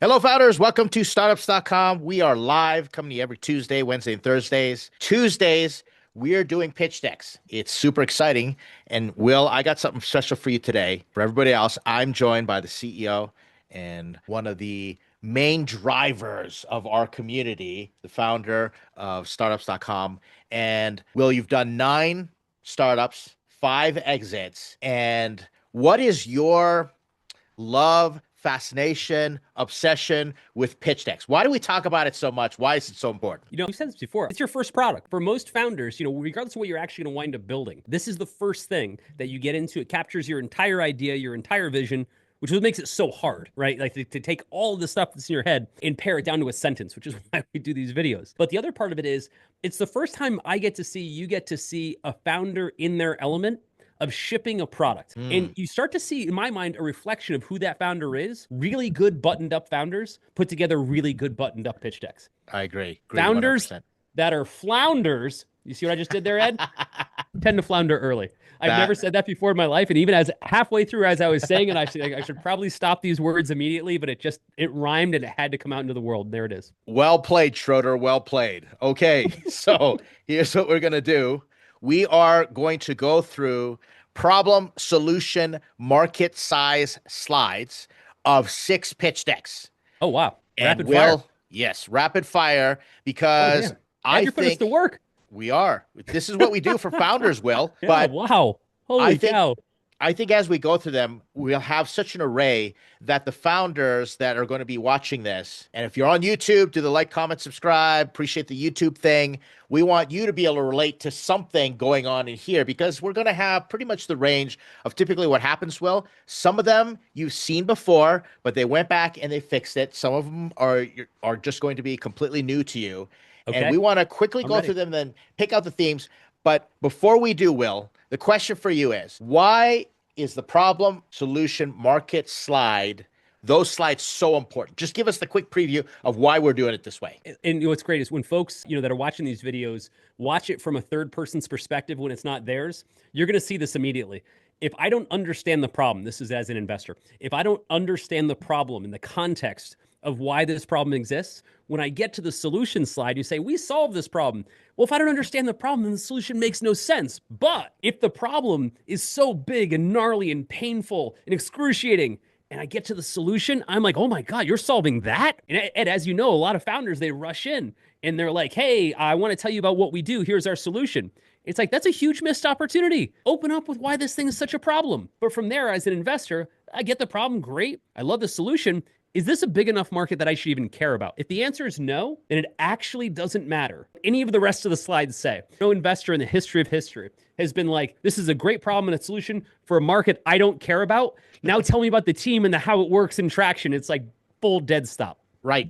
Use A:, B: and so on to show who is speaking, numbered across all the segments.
A: Hello, founders. Welcome to Startups.com. We are live coming to you every Tuesday, Wednesday, and Thursdays. Tuesdays, we are doing pitch decks. It's super exciting. And Will, I got something special for you today. For everybody else, I'm joined by the CEO and one of the main drivers of our community, the founder of Startups.com. And Will, you've done 9 startups, 5 exits. And what is your love, fascination, obsession with pitch decks? Why do we talk about it so much? Why is it so important?
B: We've said this before. It's your first product. For most founders, regardless of what you're actually going to wind up building, this is the first thing that you get into. It captures your entire idea, your entire vision, which is what makes it so hard, right? Like to take all of the stuff that's in your head and pare it down to a sentence, which is why we do these videos. But the other part of it is, it's the first time you get to see a founder in their element of shipping a product. And you start to see, in my mind, a reflection of who that founder is. Really good buttoned up founders put together really good buttoned up pitch decks.
A: I agree.
B: Founders
A: 100%.
B: that are flounders, you see what I just did there, Ed? Tend to flounder early. I've never said that before in my life. And even as halfway through, as I was saying it, I should probably stop these words immediately, but it rhymed and it had to come out into the world. There it is.
A: Well played, Schroeder. Well played. Okay, so here's what we're going to do. We are going to go through problem, solution, market size slides of 6 pitch decks.
B: Oh, wow.
A: Rapid fire. Yes, rapid fire, because I
B: think put us to work.
A: We are. This is what we do for founders, Will.
B: Yeah,
A: but
B: wow. Holy cow.
A: I think as we go through them, we'll have such an array that the founders that are going to be watching this, and if you're on YouTube, do the like, comment, subscribe, appreciate the YouTube thing. We want you to be able to relate to something going on in here, because we're going to have pretty much the range of typically what happens, Will. Some of them you've seen before, but they went back and they fixed it. Some of them are just going to be completely new to you. Okay. And we want to quickly go through them and then pick out the themes. But before we do, Will, the question for you is, why is the problem, solution, market slide, those slides so important? Just give us the quick preview of why we're doing it this way.
B: And what's great is when folks, that are watching these videos, watch it from a third person's perspective when it's not theirs, you're going to see this immediately. If I don't understand the problem, this is as an investor, if I don't understand the problem in the context of why this problem exists, when I get to the solution slide, you say, we solved this problem. Well, if I don't understand the problem, then the solution makes no sense. But if the problem is so big and gnarly and painful and excruciating, and I get to the solution, I'm like, oh my God, you're solving that? And as you know, a lot of founders, they rush in and they're like, hey, I want to tell you about what we do. Here's our solution. It's like, that's a huge missed opportunity. Open up with why this thing is such a problem. But from there, as an investor, I get the problem, great. I love the solution. Is this a big enough market that I should even care about? If the answer is no, then it actually doesn't matter. Any of the rest of the slides say, no investor in the history of history has been like, this is a great problem and a solution for a market I don't care about. Now tell me about the team and how it works and traction. It's like full dead stop.
A: Right.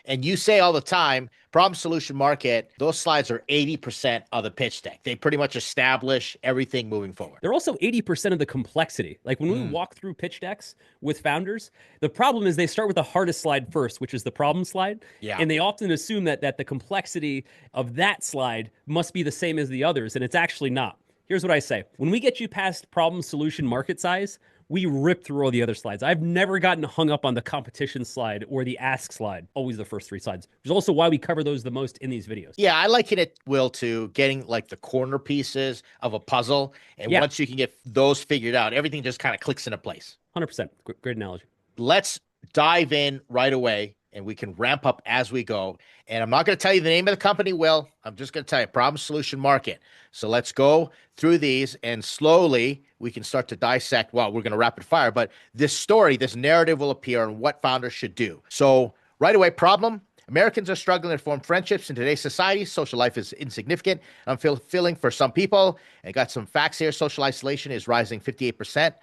A: And you say all the time, problem, solution, market, those slides are 80% of the pitch deck. They pretty much establish everything moving forward.
B: They're also 80% of the complexity. Like when we walk through pitch decks with founders, the problem is they start with the hardest slide first, which is the problem slide. Yeah. And they often assume that the complexity of that slide must be the same as the others, and it's actually not. Here's what I say. When we get you past problem, solution, market size, we rip through all the other slides. I've never gotten hung up on the competition slide or the ask slide. Always the first 3 slides. Which is also why we cover those the most in these videos.
A: Yeah, I liken it, Will, to getting like the corner pieces of a puzzle. And once you can get those figured out, everything just kind of clicks into place.
B: 100%. Great analogy.
A: Let's dive in right away, and we can ramp up as we go. And I'm not going to tell you the name of the company, Will. I'm just going to tell you problem, solution, market. So let's go through these, and slowly we can start to dissect. Well, we're going to rapid fire, but this story, this narrative will appear on what founders should do. So right away, problem. Americans are struggling to form friendships in today's society. Social life is insignificant, unfulfilling for some people. And got some facts here. Social isolation is rising 58%.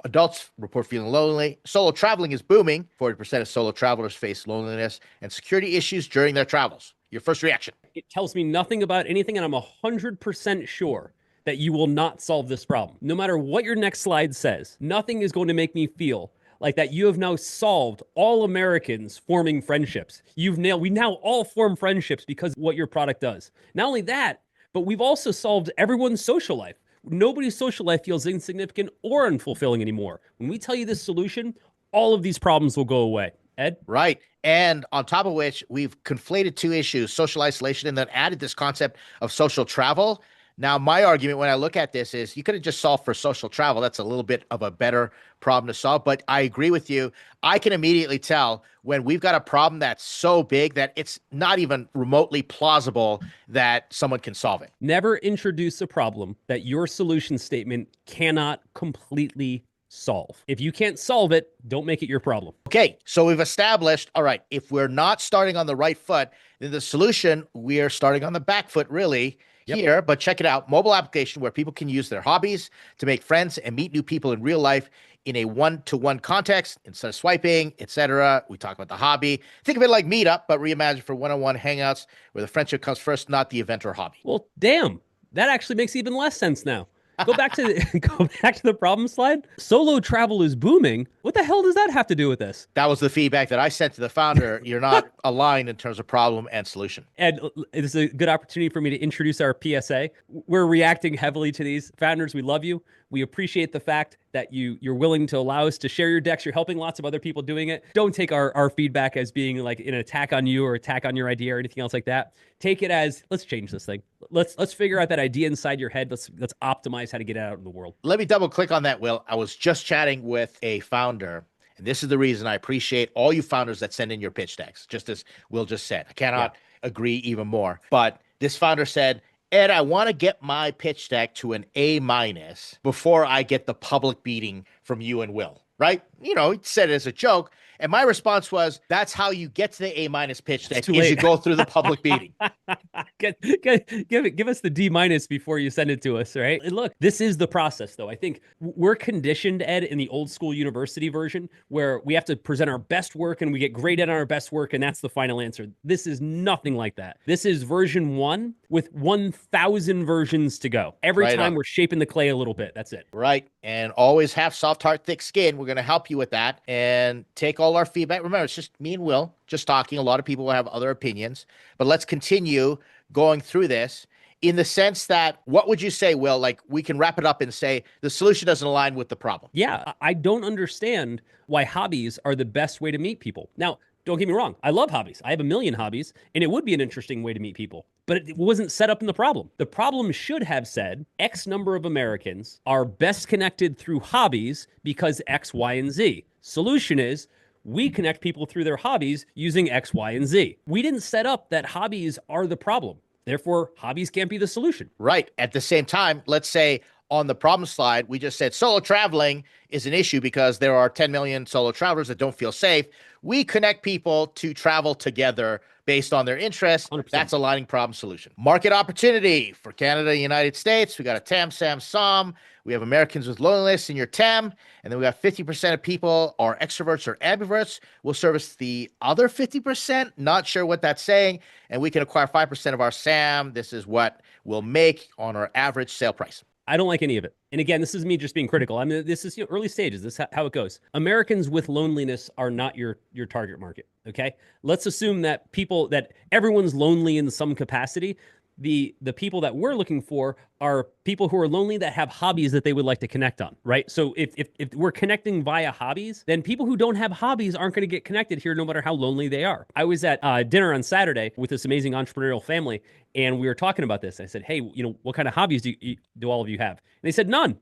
A: Adults report feeling lonely. Solo traveling is booming. 40% of solo travelers face loneliness and security issues during their travels. Your first reaction?
B: It tells me nothing about anything, and I'm 100% sure that you will not solve this problem. No matter what your next slide says, nothing is going to make me feel like that you have now solved all Americans forming friendships. We now all form friendships because of what your product does. Not only that, but we've also solved everyone's social life. Nobody's social life feels insignificant or unfulfilling anymore. When we tell you this solution, all of these problems will go away. Ed?
A: Right. And on top of which, we've conflated two issues, social isolation, and then added this concept of social travel. Now, my argument when I look at this is you could have just solved for social travel. That's a little bit of a better problem to solve. But I agree with you. I can immediately tell when we've got a problem that's so big that it's not even remotely plausible that someone can solve it.
B: Never introduce a problem that your solution statement cannot completely solve. If you can't solve it, don't make it your problem.
A: Okay, so we've established, all right, if we're not starting on the right foot, then the solution, we are starting on the back foot really here. But check it out, mobile application where people can use their hobbies to make friends and meet new people in real life in a one-to-one context instead of swiping, etc. We talk about the hobby. Think of it like Meetup, but reimagined for one-on-one hangouts where the friendship comes first, not the event or hobby.
B: Well, damn, that actually makes even less sense now. Go back to the problem slide. Solo travel is booming. What the hell does that have to do with this?
A: That was the feedback that I sent to the founder. You're not aligned in terms of problem and solution.
B: And this is a good opportunity for me to introduce our PSA. We're reacting heavily to these. Founders, we love you. We appreciate the fact that you're willing to allow us to share your decks. You're helping lots of other people doing it. Don't take our feedback as being like an attack on you or attack on your idea or anything else like that. Take it as, let's change this thing. Let's figure out that idea inside your head. Let's optimize how to get it out in the world.
A: Let me double click on that, Will. I was just chatting with a founder, and this is the reason I appreciate all you founders that send in your pitch decks, just as Will just said. I cannot agree even more. But this founder said, Ed, I want to get my pitch deck to an A- before I get the public beating from you and Will, right? You know, he said it as a joke. And my response was, that's how you get to the A- pitch deck is you go through the public beating.
B: Give us the D- before you send it to us, right? And look, this is the process, though. I think we're conditioned, Ed, in the old school university version where we have to present our best work and we get graded on our best work, and that's the final answer. This is nothing like that. This is version 1 with 1,000 versions to go. Every time we're shaping the clay a little bit. That's it.
A: Right. And always have soft, heart, thick skin. We're going to help you with that and take all our feedback. Remember, it's just me and Will just talking. A lot of people will have other opinions, but let's continue going through this in the sense that, what would you say, Will? Like, we can wrap it up and say the solution doesn't align with the problem.
B: Yeah, I don't understand why hobbies are the best way to meet people. Now, don't get me wrong. I love hobbies. I have a million hobbies, and it would be an interesting way to meet people. But it wasn't set up in the problem. The problem should have said X number of Americans are best connected through hobbies because X, Y, and Z. Solution is we connect people through their hobbies using X, Y, and Z. We didn't set up that hobbies are the problem. Therefore, hobbies can't be the solution.
A: Right. At the same time, let's say on the problem slide, we just said solo traveling is an issue because there are 10 million solo travelers that don't feel safe. We connect people to travel together based on their interests.
B: 100%.
A: That's aligning problem solution. Market opportunity for Canada and United States. We got a TAM, SAM, SOM. We have Americans with loneliness in your TAM. And then we got 50% of people are extroverts or ambiverts. We'll service the other 50%. Not sure what that's saying. And we can acquire 5% of our SAM. This is what we'll make on our average sale price.
B: I don't like any of it. And again, this is me just being critical. I mean, this is early stages. This is how it goes. Americans with loneliness are not your target market. Okay. Let's assume that everyone's lonely in some capacity. The people that we're looking for are people who are lonely that have hobbies that they would like to connect on, right? So if we're connecting via hobbies, then people who don't have hobbies aren't going to get connected here no matter how lonely they are. I was at dinner on Saturday with this amazing entrepreneurial family, and we were talking about this. I said, hey, what kind of hobbies do all of you have? And they said, none.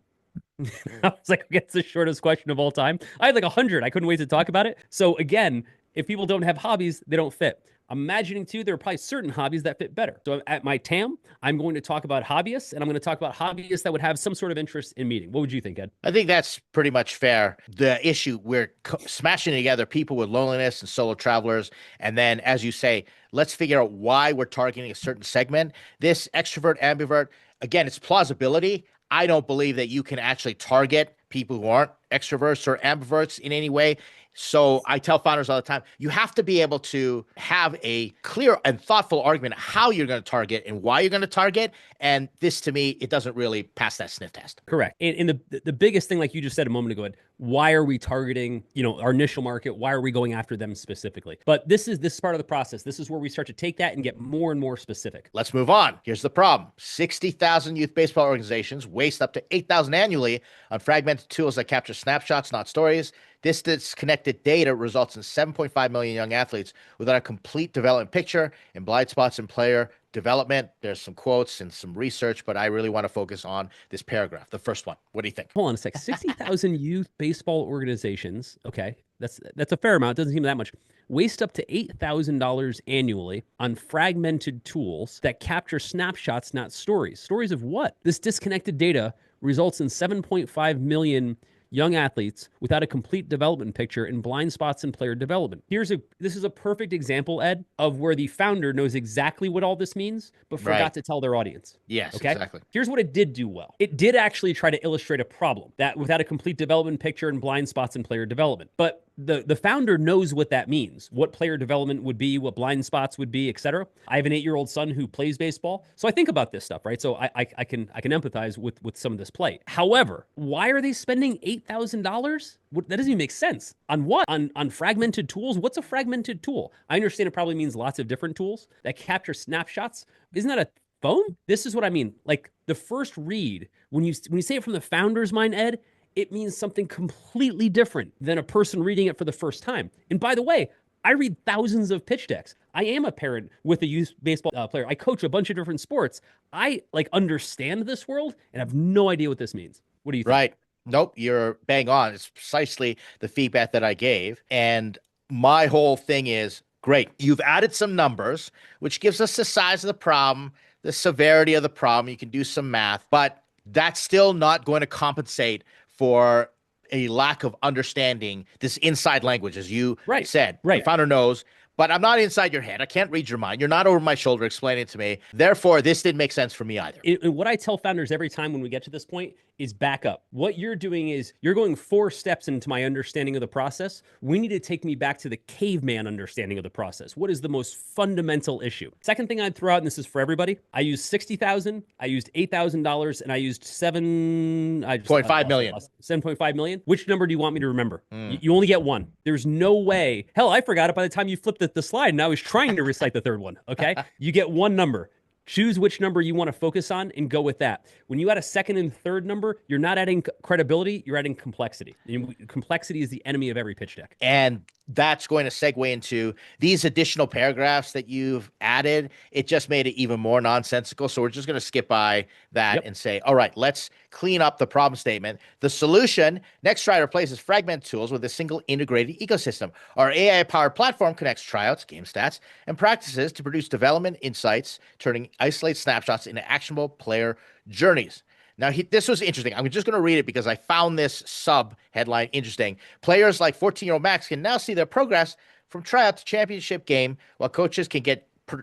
B: I was like, it's the shortest question of all time. I had like 100. I couldn't wait to talk about it. So again, if people don't have hobbies, they don't fit. I'm imagining, too, there are probably certain hobbies that fit better. So at my TAM, I'm going to talk about hobbyists, and I'm going to talk about hobbyists that would have some sort of interest in meeting. What would you think, Ed?
A: I think that's pretty much fair. The issue, we're smashing together people with loneliness and solo travelers. And then, as you say, let's figure out why we're targeting a certain segment. This extrovert, ambivert, again, it's plausibility. I don't believe that you can actually target people who aren't extroverts or ambiverts in any way. So I tell founders all the time, you have to be able to have a clear and thoughtful argument how you're going to target and why you're going to target. And this, to me, it doesn't really pass that sniff test.
B: Correct. And the biggest thing, like you just said a moment ago, Ed, why are we targeting, our initial market? Why are we going after them specifically? But this is part of the process. This is where we start to take that and get more and more specific.
A: Let's move on. Here's the problem. 60,000 youth baseball organizations waste up to $8,000 annually on fragmented tools that capture snapshots, not stories. This disconnected data results in 7.5 million young athletes without a complete development picture and blind spots in player development. There's some quotes and some research, but I really want to focus on this paragraph, the first one. What do you think?
B: Hold on a sec. 60,000 youth baseball organizations. Okay. That's a fair amount. Doesn't seem that much. Waste up to $8,000 annually on fragmented tools that capture snapshots, not stories. Stories of what? This disconnected data results in 7.5 million young athletes without a complete development picture and blind spots in player development. This is a perfect example, Ed, of where the founder knows exactly what all this means, but forgot to tell their audience.
A: Yes,
B: okay?
A: Exactly.
B: Here's what it did do well. It did actually try to illustrate a problem that without a complete development picture and blind spots in player development. But the founder knows what that means, what player development would be, what blind spots would be, etc. I have an 8-year-old son who plays baseball, so I think about this stuff, right? So I can empathize with some of this play. However, why are they spending $8,000? That doesn't even make sense. On what? On fragmented tools? What's a fragmented tool? I understand it probably means lots of different tools that capture snapshots. Isn't that a phone? This is what I mean. Like the first read, when you say it from the founder's mind, Ed, it means something completely different than a person reading it for the first time. And by the way, I read thousands of pitch decks. I am a parent with a youth baseball player. I coach a bunch of different sports. I understand this world and have no idea what this means. What do you think?
A: Right. Nope, you're bang on. It's precisely the feedback that I gave. And my whole thing is, great, you've added some numbers, which gives us the size of the problem, the severity of the problem. You can do some math, but that's still not going to compensate for a lack of understanding this inside language, as you said.
B: Right.
A: The founder knows, but I'm not inside your head. I can't read your mind. You're not over my shoulder explaining it to me. Therefore, this didn't make sense for me either.
B: And what I tell founders every time when we get to this point is back up. What you're doing is you're going 4 steps into my understanding of the process. We need to take me back to the caveman understanding of the process. What is the most fundamental issue? Second thing I'd throw out, and this is for everybody, I used 60,000, I used $8,000, and I used 7.5
A: million.
B: 7.5 million. Which number do you want me to remember? You only get one. There's no way. Hell, I forgot it by the time you flipped the slide, and I was trying to recite the third one. Okay, you get one number. Choose which number you want to focus on and go with that. When you add a second and third number, you're not adding credibility, you're adding complexity. And complexity is the enemy of every pitch deck.
A: And that's going to segue into these additional paragraphs that you've added. It just made it even more nonsensical. So we're just going to skip by that and say, all right, let's clean up the problem statement. The solution, Nextstride replaces fragmented tools with a single integrated ecosystem. Our AI-powered platform connects tryouts, game stats, and practices to produce development insights, turning isolated snapshots into actionable player journeys. Now, this was interesting. I'm just going to read it because I found this sub-headline interesting. Players like 14-year-old Max can now see their progress from tryout to championship game, while coaches can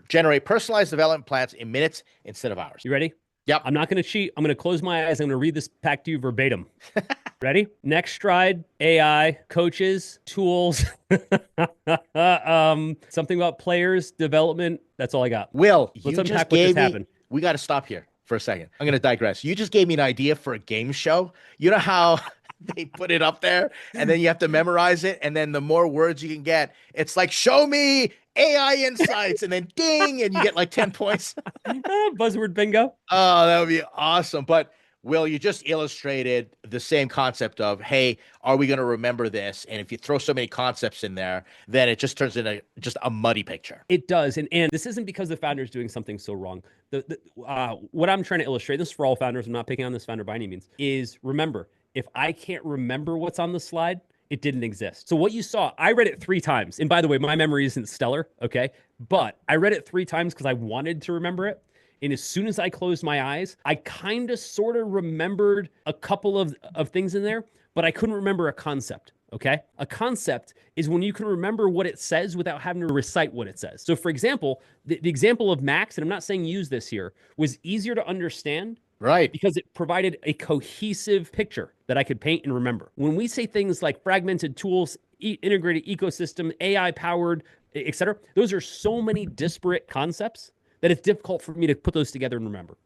A: generate personalized development plans in minutes instead of hours.
B: You ready?
A: Yep.
B: I'm not going to cheat. I'm going to close my eyes. I'm going to read this back to you verbatim. Ready? Nextstride, AI, coaches, tools, something about players, development. That's all I got.
A: Will,
B: let's unpack what just happened.
A: We got to stop here for a second. I'm going to digress. You just gave me an idea for a game show. You know how they put it up there and then you have to memorize it. And then the more words you can get, it's like, show me AI insights, and then ding, and you get like 10 points.
B: Buzzword bingo.
A: Oh, that would be awesome. But Will, you just illustrated the same concept of, hey, are we going to remember this? And if you throw so many concepts in there, then it just turns into just a muddy picture.
B: It does. And this isn't because the founder is doing something so wrong. What I'm trying to illustrate, this is for all founders, I'm not picking on this founder by any means, is remember, if I can't remember what's on the slide, it didn't exist. So what you saw, I read it 3 times. And by the way, my memory isn't stellar, okay? But I read it 3 times because I wanted to remember it. And as soon as I closed my eyes, I kind of sort of remembered a couple of things in there, but I couldn't remember a concept, okay? A concept is when you can remember what it says without having to recite what it says. So for example, the example of Max, and I'm not saying use this here, was easier to understand.
A: Right.
B: Because it provided a cohesive picture that I could paint and remember. When we say things like fragmented tools, integrated ecosystem, AI-powered, etc., those are so many disparate concepts that it's difficult for me to put those together and remember.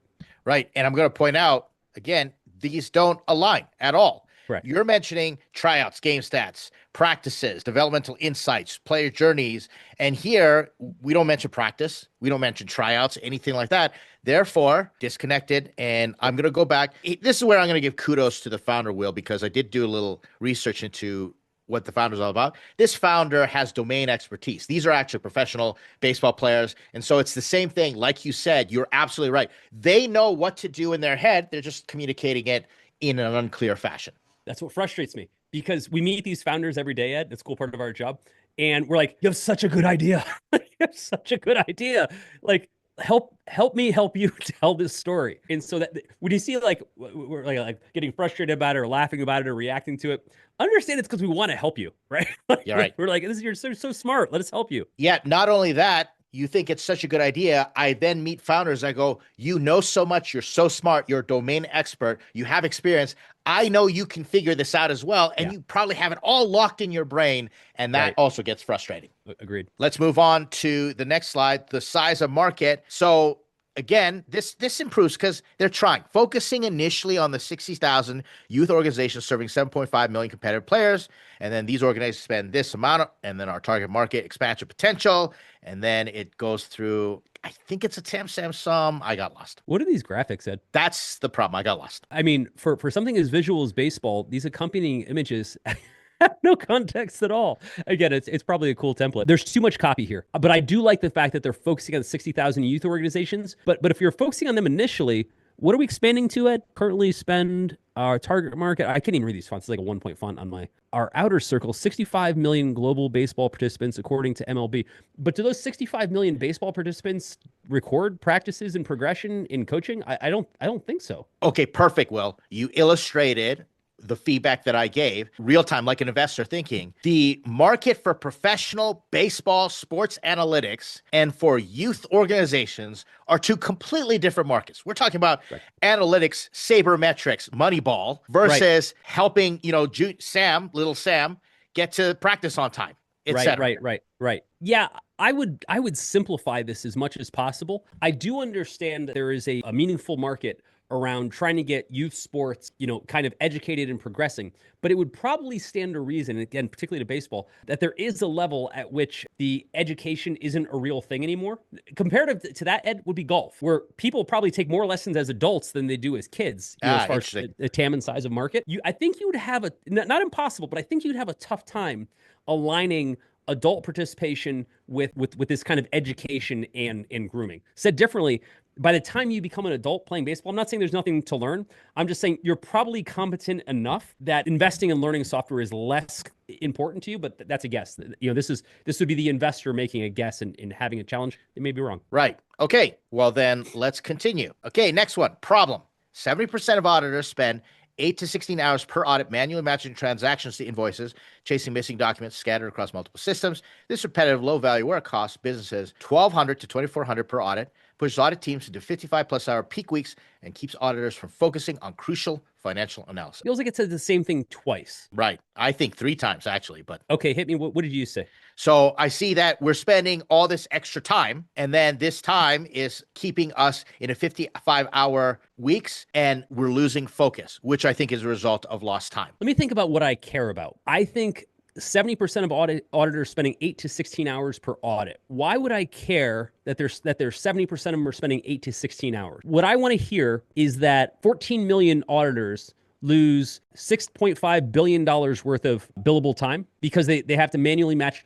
A: Right. And I'm going to point out, again, these don't align at all.
B: Correct.
A: You're mentioning tryouts, game stats, practices, developmental insights, player journeys. And here, we don't mention practice. We don't mention tryouts, anything like that. Therefore, disconnected. And I'm going to go back. This is where I'm going to give kudos to the founder, Will, because I did do a little research into what the founder's all about. This founder has domain expertise. These are actually professional baseball players. And so it's the same thing. Like you said, you're absolutely right. They know what to do in their head. They're just communicating it in an unclear fashion.
B: That's what frustrates me, because we meet these founders every day, Ed. It's a cool part of our job. And we're like, you have such a good idea. You have such a good idea. Like, help me help you tell this story. And so that when you see like we're like getting frustrated about it or laughing about it or reacting to it, understand it's because we want to help you, right? Like,
A: Yeah, right.
B: We're like, this is, you're so smart. Let us help you.
A: Yeah, not only that, you think it's such a good idea. I then meet founders. I go, you know so much. You're so smart. You're a domain expert. You have experience. I know you can figure this out as well. And you probably have it all locked in your brain. And that also gets frustrating.
B: Agreed.
A: Let's move on to the next slide, the size of market. So again, this improves because they're trying, focusing initially on the 60,000 youth organizations serving 7.5 million competitive players. And then these organizations spend this amount, and then our target market expansion potential. And then it goes through, I think it's a TAM sum. I got lost.
B: What are these graphics, Ed?
A: That's the problem. I got lost.
B: I mean, for something as visual as baseball, these accompanying images have no context at all. Again, it's probably a cool template. There's too much copy here, but I do like the fact that they're focusing on 60,000 youth organizations. But if you're focusing on them initially, what are we expanding to, Ed? Currently spend our target market. I can't even read these fonts. It's like a 1-point font on our outer circle. 65 million global baseball participants, according to MLB. But do those 65 million baseball participants record practices and progression in coaching? I don't think so.
A: Okay, perfect. Will, you illustrated the feedback that I gave real time, like an investor thinking. The market for professional baseball sports analytics and for youth organizations are two completely different markets. We're talking about analytics, sabermetrics, Moneyball versus helping, little Sam, get to practice on time.
B: Right. Yeah, I would simplify this as much as possible. I do understand that there is a meaningful market around trying to get youth sports, kind of educated and progressing. But it would probably stand to reason, again, particularly to baseball, that there is a level at which the education isn't a real thing anymore. Comparative to that, Ed, would be golf, where people probably take more lessons as adults than they do as kids, as far as the TAM and size of market. I think you would have not impossible, but I think you'd have a tough time aligning adult participation with this kind of education and grooming. Said differently, by the time you become an adult playing baseball, I'm not saying there's nothing to learn. I'm just saying you're probably competent enough that investing in learning software is less important to you, but that's a guess. This would be the investor making a guess and having a challenge. They may be wrong.
A: Right. Okay. Well, then let's continue. Okay. Next one. Problem. 70% of auditors spend 8 to 16 hours per audit manually matching transactions to invoices, chasing missing documents scattered across multiple systems. This repetitive, low-value work costs businesses $1,200 to $2,400 per audit, pushes audit teams into 55-plus-hour peak weeks, and keeps auditors from focusing on crucial financial analysis.
B: Feels like it said the same thing twice.
A: Right. I think 3 times, actually. But
B: okay, hit me. What did you say?
A: So I see that we're spending all this extra time, and then this time is keeping us in a 55-hour weeks, and we're losing focus, which I think is a result of lost time.
B: Let me think about what I care about. I think 70% of auditors spending 8 to 16 hours per audit. Why would I care that there's 70% of them are spending 8 to 16 hours? What I want to hear is that 14 million auditors lose $6.5 billion worth of billable time because they have to manually match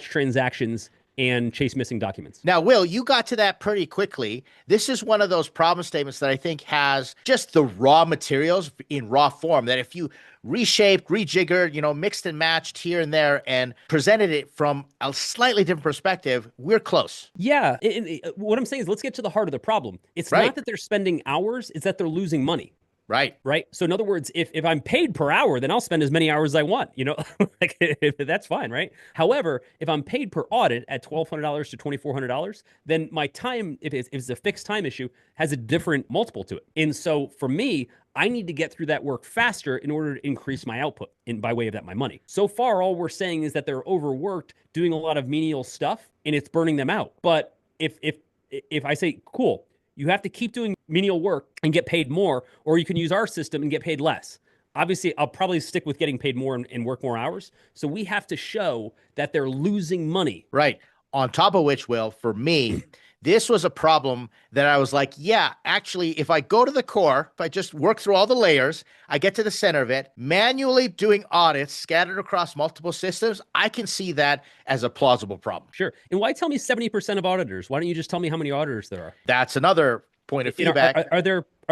B: transactions and chase missing documents.
A: Now, Will, you got to that pretty quickly. This is one of those problem statements that I think has just the raw materials in raw form, that if you reshaped, rejiggered, mixed and matched here and there and presented it from a slightly different perspective, we're close.
B: Yeah. What I'm saying is, let's get to the heart of the problem. It's not that they're spending hours, it's that they're losing money.
A: Right.
B: So in other words, if I'm paid per hour, then I'll spend as many hours as I want, that's fine, right? However, if I'm paid per audit at $1,200 to $2,400, then my time, if it's a fixed time issue, has a different multiple to it. And so for me, I need to get through that work faster in order to increase my output by way of that, my money. So far, all we're saying is that they're overworked, doing a lot of menial stuff, and it's burning them out. But if I say, cool, you have to keep doing menial work and get paid more, or you can use our system and get paid less. Obviously, I'll probably stick with getting paid more and work more hours. So we have to show that they're losing money.
A: Right. On top of which, Will, for me, This was a problem that I was like, yeah, actually, if I go to the core, if I just work through all the layers, I get to the center of it, manually doing audits scattered across multiple systems, I can see that as a plausible problem.
B: Sure. And why tell me 70% of auditors? Why don't you just tell me how many auditors there are?
A: That's another point of
B: You know,
A: feedback.
B: are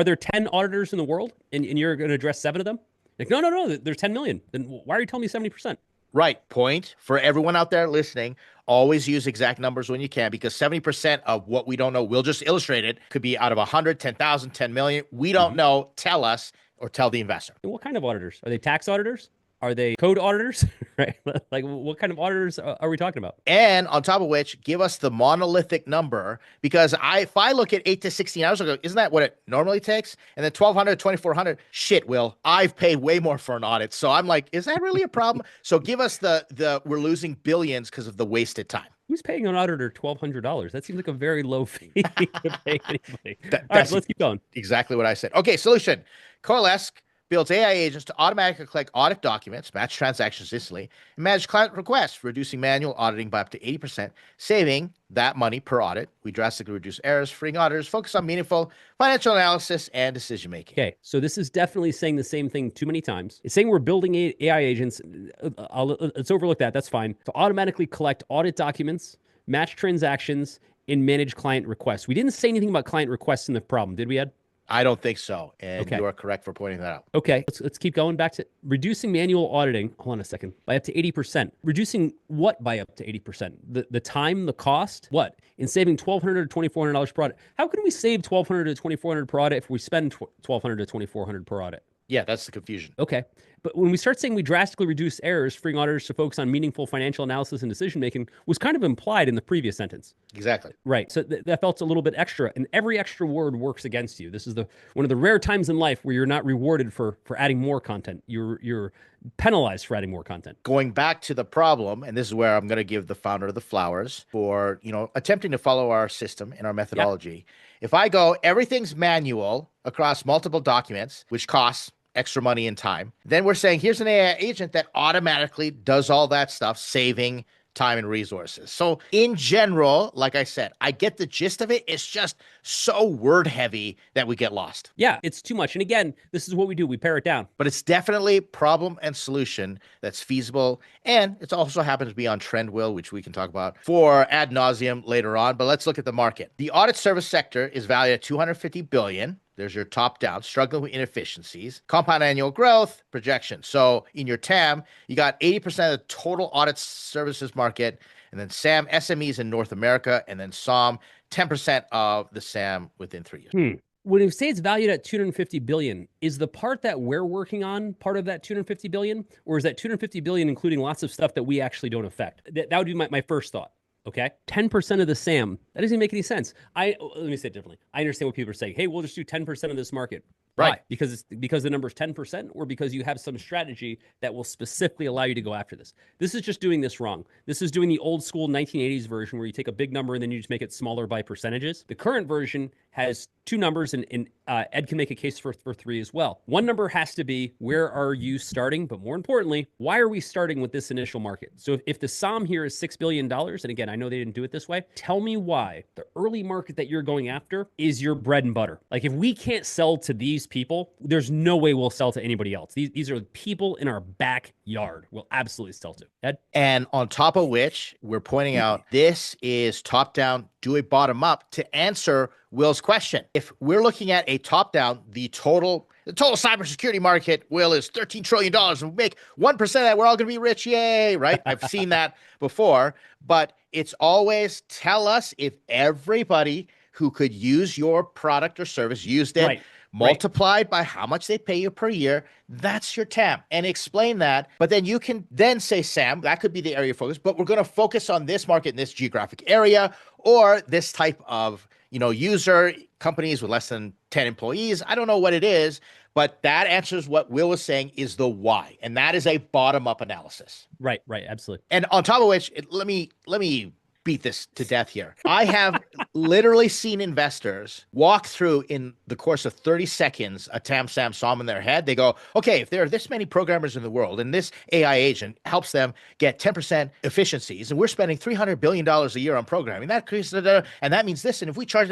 B: there 10 auditors in the world and you're going to address 7 of them? Like, no, there's 10 million. Then why are you telling me 70%?
A: Right. Point for everyone out there listening. Always use exact numbers when you can, because 70% of what we don't know, we'll just illustrate it, could be out of 100, 10,000, 10 million. We don't know. Tell us or tell the investor.
B: And what kind of auditors? Are they tax auditors? Are they code auditors? Right? Like, what kind of auditors are we talking about?
A: And on top of which, give us the monolithic number, because if I look at 8 to 16 hours ago, isn't that what it normally takes? And then 1,200, 2,400, shit, Will, I've paid way more for an audit. So I'm like, is that really a problem? So give us the we're losing billions because of the wasted time.
B: Who's paying an auditor $1,200? That seems like a very low fee to pay anybody. All right,
A: That's
B: let's keep going.
A: exactly what I said. Okay, solution. Coalesce builds AI agents to automatically collect audit documents, match transactions instantly, and manage client requests, reducing manual auditing by up to 80%, saving that money per audit. We drastically reduce errors, freeing auditors, focus on meaningful financial analysis and decision making.
B: Okay, so this is definitely saying the same thing too many times. It's saying we're building AI agents. Let's overlook that. That's fine. To automatically collect audit documents, match transactions, and manage client requests. We didn't say anything about client requests in the problem, did we, Ed?
A: I don't think so. And
B: Okay.
A: you are correct for pointing that out.
B: Okay, let's keep going back to reducing manual auditing. Hold on a second. By up to 80%. Reducing what by up to 80%? The time, the cost, what? In saving $1,200 to $2,400 per audit. How can we save $1,200 to $2,400 per audit if we spend $1,200 to $2,400 per audit?
A: Yeah, that's the confusion.
B: Okay. But when we start saying we drastically reduce errors, freeing auditors to focus on meaningful financial analysis and decision making was kind of implied in the previous sentence.
A: Exactly.
B: Right. So that felt a little bit extra, and every extra word works against you. This is one of the rare times in life where you're not rewarded for adding more content. You're penalized for adding more content.
A: Going back to the problem, and this is where I'm going to give the founder the flowers for, attempting to follow our system and our methodology. Yep. If I go, everything's manual across multiple documents, which costs extra money and time, then we're saying here's an AI agent that automatically does all that stuff, saving time and resources. So in general, like I said, I get the gist of it. It's just so word heavy that we get lost.
B: Yeah, it's too much. And again, this is what we do. We pare it down.
A: But it's definitely problem and solution that's feasible. And it also happens to be on trend, Will, which we can talk about for ad nauseum later on. But let's look at the market. The audit service sector is valued at $250 billion. There's your top down, struggling with inefficiencies, compound annual growth projection. So in your TAM, you got 80% of the total audit services market, and then SAM, SMEs in North America, and then SOM, 10% of the SAM within 3 years.
B: When you say it's valued at $250 billion, is the part that we're working on part of that $250 billion? Or is that $250 billion including lots of stuff that we actually don't affect? That would be my first thought. Okay, 10% of the SAM. That doesn't make any sense. Let me say it differently. I understand what people are saying. Hey, we'll just do 10% of this market.
A: Right.
B: Why? Because the number is 10%, or because you have some strategy that will specifically allow you to go after this. This is just doing this wrong. This is doing the old school 1980s version where you take a big number and then you just make it smaller by percentages. The current version has two numbers, and Ed can make a case for three as well. One number has to be, where are you starting? But more importantly, why are we starting with this initial market? So if the SOM here is $6 billion, and again, I know they didn't do it this way, tell me why the early market that you're going after is your bread and butter. Like, if we can't sell to these people, there's no way we'll sell to anybody else. These are people in our backyard we'll absolutely sell to. Ed?
A: And on top of which, we're pointing out this is top down, do a bottom up to answer Will's question. If we're looking at a top down, the total cybersecurity market, Will, is $13 trillion. And we make 1% of that, we're all going to be rich. Yay, right? I've seen that before. But it's always tell us if everybody who could use your product or service used it, multiplied by how much they pay you per year, that's your TAM, and explain that. But then you can then say, Sam, that could be the area of focus, but we're going to focus on this market in this geographic area, or this type of, user, companies with less than 10 employees. I don't know what it is, but that answers what Will was saying is the why. And that is a bottom up analysis.
B: Right. Absolutely.
A: And on top of which, let me beat this to death here. I have literally seen investors walk through in the course of 30 seconds a tam-sam sum in their head. They go, okay, if there are this many programmers in the world and this AI agent helps them get 10% efficiencies, and we're spending $300 billion a year on programming, that creates, and that means this. And if we charge,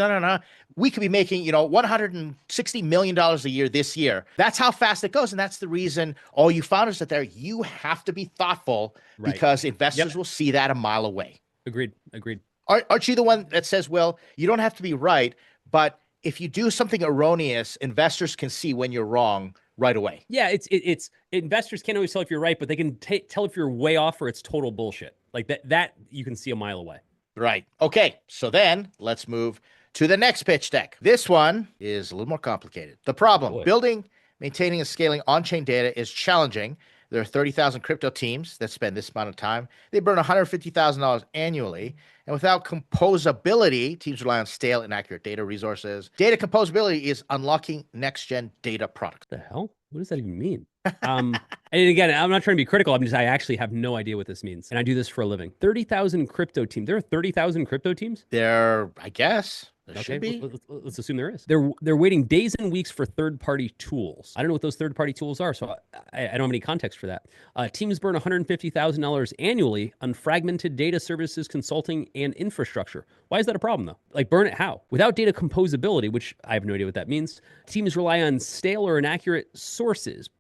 A: we could be making, $160 million a year this year. That's how fast it goes. And that's the reason all you founders out there, you have to be thoughtful, because investors will see that a mile away.
B: Agreed.
A: Aren't you the one that says, well, you don't have to be right, but if you do something erroneous, investors can see when you're wrong right away?
B: Yeah, it's investors can't always tell if you're right, but they can tell if you're way off or it's total bullshit. Like that you can see a mile away.
A: Right. Okay. So then let's move to the next pitch deck. This one is a little more complicated. The problem: building, maintaining, and scaling on-chain data is challenging. There are 30,000 crypto teams that spend this amount of time. They burn $150,000 annually. And without composability, teams rely on stale, inaccurate data resources. Data composability is unlocking next-gen data products.
B: The hell? What does that even mean? And again, I'm not trying to be critical. I actually have no idea what this means. And I do this for a living. 30,000 crypto teams. There are 30,000 crypto teams?
A: There, I guess. There should be.
B: Let's assume there is. They're waiting days and weeks for third-party tools. I don't know what those third-party tools are, so I don't have any context for that. Teams burn $150,000 annually on fragmented data services, consulting, and infrastructure. Why is that a problem, though? Like, burn it how? Without data composability, which I have no idea what that means, teams rely on stale or inaccurate sources.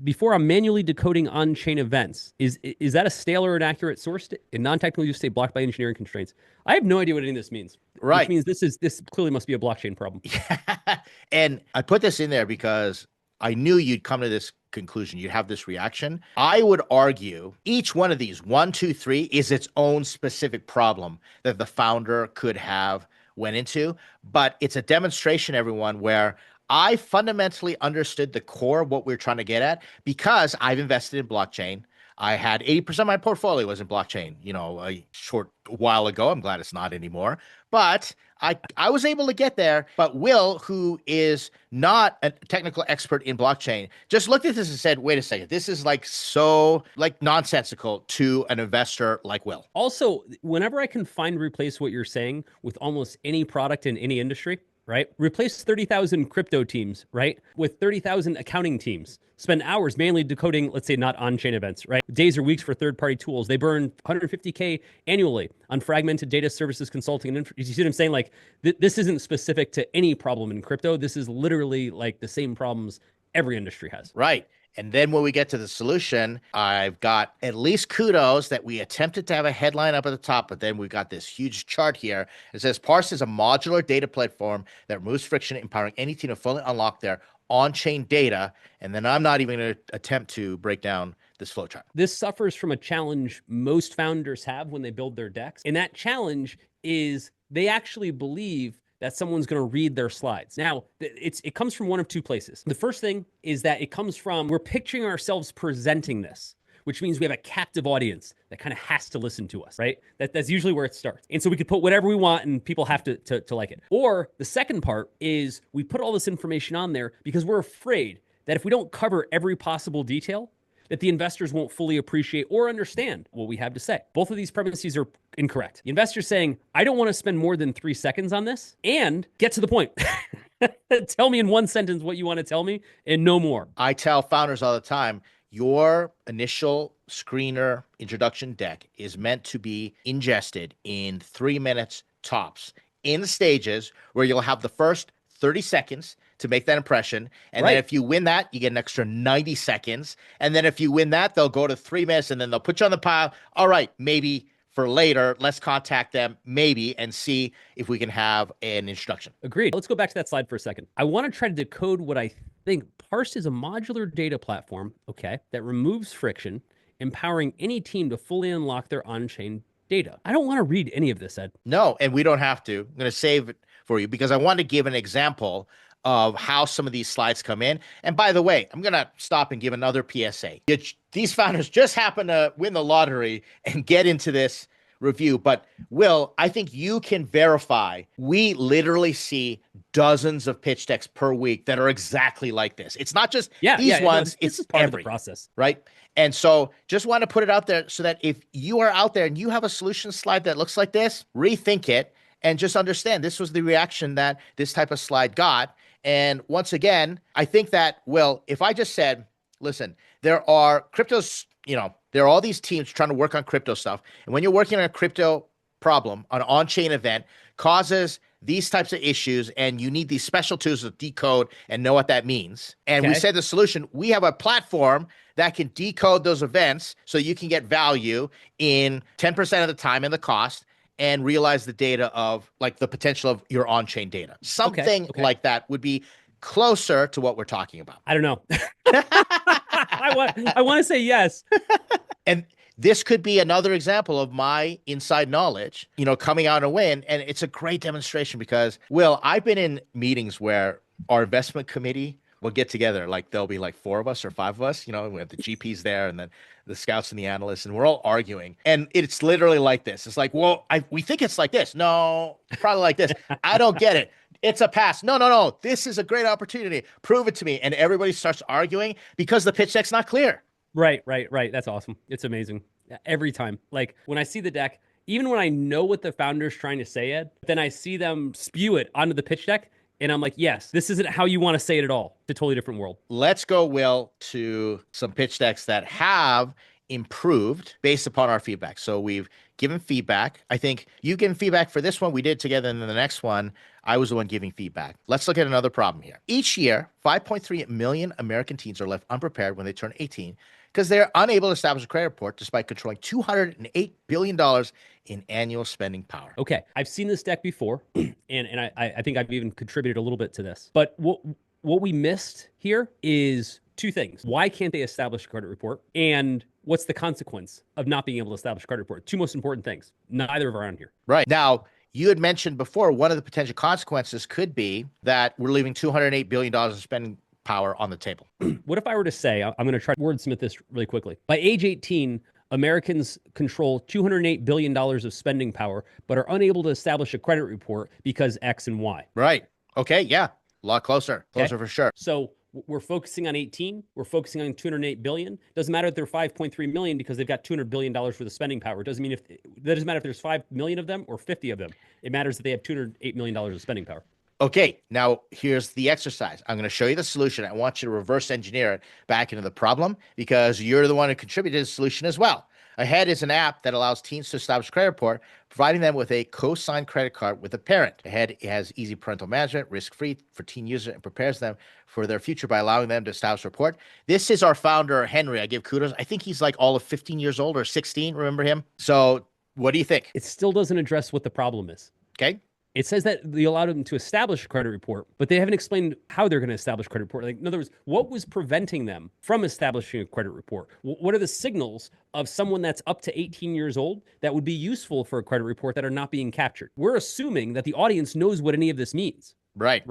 B: Before I'm manually decoding on-chain events, is that a stale or inaccurate source? In non-technical use state blocked by engineering constraints. I have no idea what any of this means.
A: Right.
B: Which means this clearly must be a blockchain problem.
A: Yeah. And I put this in there because I knew you'd come to this conclusion. You'd have this reaction. I would argue each one of these, 1, 2, 3, is its own specific problem that the founder could have went into. But it's a demonstration, everyone, where I fundamentally understood the core of what we're trying to get at, because I've invested in blockchain. I had 80% of my portfolio was in blockchain, a short while ago. I'm glad it's not anymore. But I was able to get there. But Will, who is not a technical expert in blockchain, just looked at this and said, wait a second, this is so nonsensical to an investor like Will.
B: Also, whenever I can find replace what you're saying with almost any product in any industry, right? Replace 30,000 crypto teams, right? With 30,000 accounting teams. Spend hours manually decoding, let's say, not on-chain events, right? Days or weeks for third-party tools. They burn $150K annually on fragmented data services, consulting, and you see what I'm saying? This isn't specific to any problem in crypto. This is literally the same problems every industry has.
A: Right. And then when we get to the solution, I've got at least kudos that we attempted to have a headline up at the top, but then we've got this huge chart here. It says Parse is a modular data platform that removes friction, empowering any team to fully unlock their on-chain data. And then I'm not even going to attempt to break down this flowchart.
B: This suffers from a challenge most founders have when they build their decks. And that challenge is they actually believe that someone's going to read their slides. Now, it comes from one of two places. The first thing is that it comes from, we're picturing ourselves presenting this, which means we have a captive audience that kind of has to listen to us, right? That's usually where it starts. And so we could put whatever we want and people have to like it. Or the second part is we put all this information on there because we're afraid that if we don't cover every possible detail, that the investors won't fully appreciate or understand what we have to say. Both of these premises are incorrect. The investor's saying, I don't want to spend more than 3 seconds on this, and get to the point. Tell me in one sentence what you want to tell me and no more.
A: I tell founders all the time, your initial screener introduction deck is meant to be ingested in 3 minutes tops, in stages where you'll have the first 30 seconds to make that impression. And then if you win that, you get an extra 90 seconds. And then if you win that, they'll go to 3 minutes and then they'll put you on the pile. All right, maybe for later, let's contact them maybe and see if we can have an introduction.
B: Agreed. Let's go back to that slide for a second. I want to try to decode what I think. Parse is a modular data platform, okay, that removes friction, empowering any team to fully unlock their on-chain data. I don't want to read any of this, Ed.
A: No, and we don't have to. I'm going to save it for you because I want to give an example of how some of these slides come in. And by the way, I'm going to stop and give another PSA. These founders just happen to win the lottery and get into this review. But Will, I think you can verify we literally see dozens of pitch decks per week that are exactly like this. It's not just these ones.
B: This
A: it's
B: is part of the process,
A: right? And so just want to put it out there so that if you are out there and you have a solution slide that looks like this, rethink it and just understand this was the reaction that this type of slide got. And once again, I think that, well, if I just said, listen, there are cryptos, there are all these teams trying to work on crypto stuff. And when you're working on a crypto problem, an on-chain event causes these types of issues, and you need these special tools to decode and know what that means. And we said the solution, we have a platform that can decode those events so you can get value in 10% of the time and the cost and realize the data of like the potential of your on-chain data. Something like that would be closer to what we're talking about.
B: I don't know. I want to say yes.
A: And this could be another example of my inside knowledge, coming out and win. And it's a great demonstration because, Will, I've been in meetings where our investment committee will get together. Like there'll be like 4 of us or 5 of us, we have the GPs there and then the scouts and the analysts, and we're all arguing. And it's literally like this. It's like, well, we think it's like this. No, probably like this. I don't get it. It's a pass. No. This is a great opportunity. Prove it to me. And everybody starts arguing because the pitch deck's not clear.
B: Right. That's awesome. It's amazing. Every time. Like when I see the deck, even when I know what the founder's trying to say, Ed, then I see them spew it onto the pitch deck. And I'm like, yes, this isn't how you want to say it at all. It's a totally different world.
A: Let's go, Will, to some pitch decks that have improved based upon our feedback. So we've given feedback. I think you've given feedback for this one. We did together. And then the next one, I was the one giving feedback. Let's look at another problem here. Each year, 5.3 million American teens are left unprepared when they turn 18 because they're unable to establish a credit report despite controlling $208 billion in annual spending power.
B: Okay. I've seen this deck before, and I think I've even contributed a little bit to this. But what we missed here is 2 things. Why can't they establish a credit report? And what's the consequence of not being able to establish a credit report? 2 most important things. Neither of are on here.
A: Right. Now, you had mentioned before, one of the potential consequences could be that we're leaving $208 billion of spending power on the table.
B: What if I were to say, I'm going to try to wordsmith this really quickly. By age 18, Americans control $208 billion of spending power, but are unable to establish a credit report because X and Y.
A: Right. Okay. Yeah. A lot closer. Closer for sure.
B: So we're focusing on 18. We're focusing on 208 billion. Doesn't matter if they're 5.3 million because they've got $200 billion worth of spending power. It doesn't matter if there's 5 million of them or 50 of them. It matters that they have $208 million of spending power.
A: Okay, now here's the exercise. I'm going to show you the solution. I want you to reverse engineer it back into the problem because you're the one who contributed to the solution as well. Ahead is an app that allows teens to establish a credit report, providing them with a co-signed credit card with a parent. Ahead has easy parental management, risk-free for teen users, and prepares them for their future by allowing them to establish a report. This is our founder, Henry. I give kudos. I think he's like all of 15 years old or 16. Remember him? So what do you think?
B: It still doesn't address what the problem is.
A: Okay.
B: It says that they allowed them to establish a credit report, but they haven't explained how they're going to establish a credit report. Like, in other words, what was preventing them from establishing a credit report? What are the signals of someone that's up to 18 years old that would be useful for a credit report that are not being captured? We're assuming that the audience knows what any of this means.
A: Right.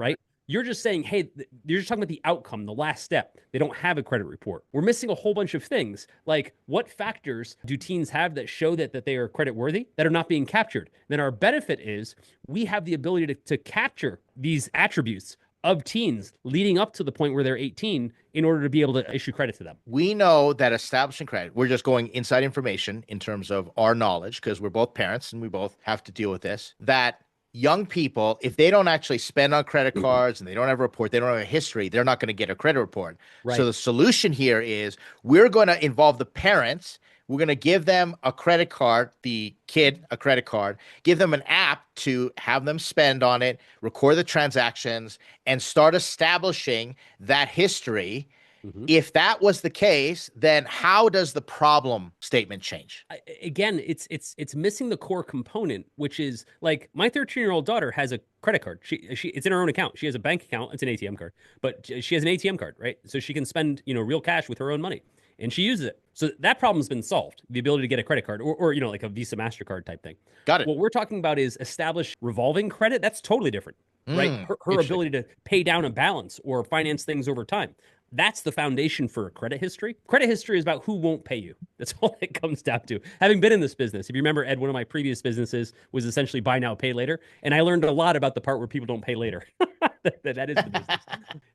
B: You're just saying, hey, you're just talking about the outcome, the last step. They don't have a credit report. We're missing a whole bunch of things. Like, what factors do teens have that show that they are credit worthy that are not being captured? Then our benefit is we have the ability to capture these attributes of teens leading up to the point where they're 18 in order to be able to issue credit to them.
A: We know that establishing credit, we're just going inside information in terms of our knowledge because we're both parents and we both have to deal with this, that young people, if they don't actually spend on credit cards and they don't have a report, they don't have a history, they're not going to get a credit report. Right. So the solution here is we're going to involve the parents. We're going to give them a credit card, the kid a credit card, give them an app to have them spend on it, record the transactions, and start establishing that history. Mm-hmm. If that was the case, then how does the problem statement change?
B: Again, it's missing the core component, which is like my 13-year-old daughter has a credit card. She it's in her own account. She has a bank account. It's an ATM card, but she has an ATM card, right? So she can spend real cash with her own money, and she uses it. So that problem's been solved. The ability to get a credit card, or like a Visa MasterCard type thing.
A: Got it.
B: What we're talking about is establish revolving credit. That's totally different. Right? Her ability to pay down a balance or finance things over time. That's the foundation for credit history. Credit history is about who won't pay you. That's all it comes down to. Having been in this business, if you remember, Ed, one of my previous businesses was essentially buy now, pay later. And I learned a lot about the part where people don't pay later. That is the business.